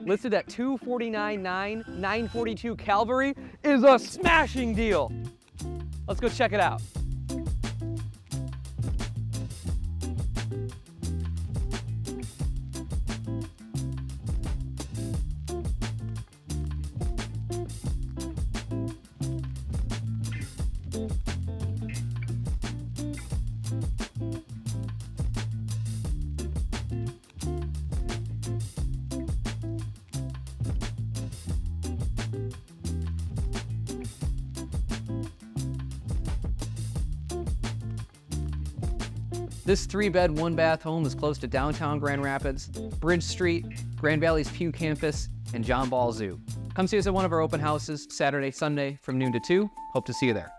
listed at $249,900, $942 Calvary, is a smashing deal. Let's go check it out. This 3-bed, 1-bath home is close to downtown Grand Rapids, Bridge Street, Grand Valley's Pew Campus, and John Ball Zoo. Come see us at one of our open houses Saturday, Sunday from noon to 2. Hope to see you there.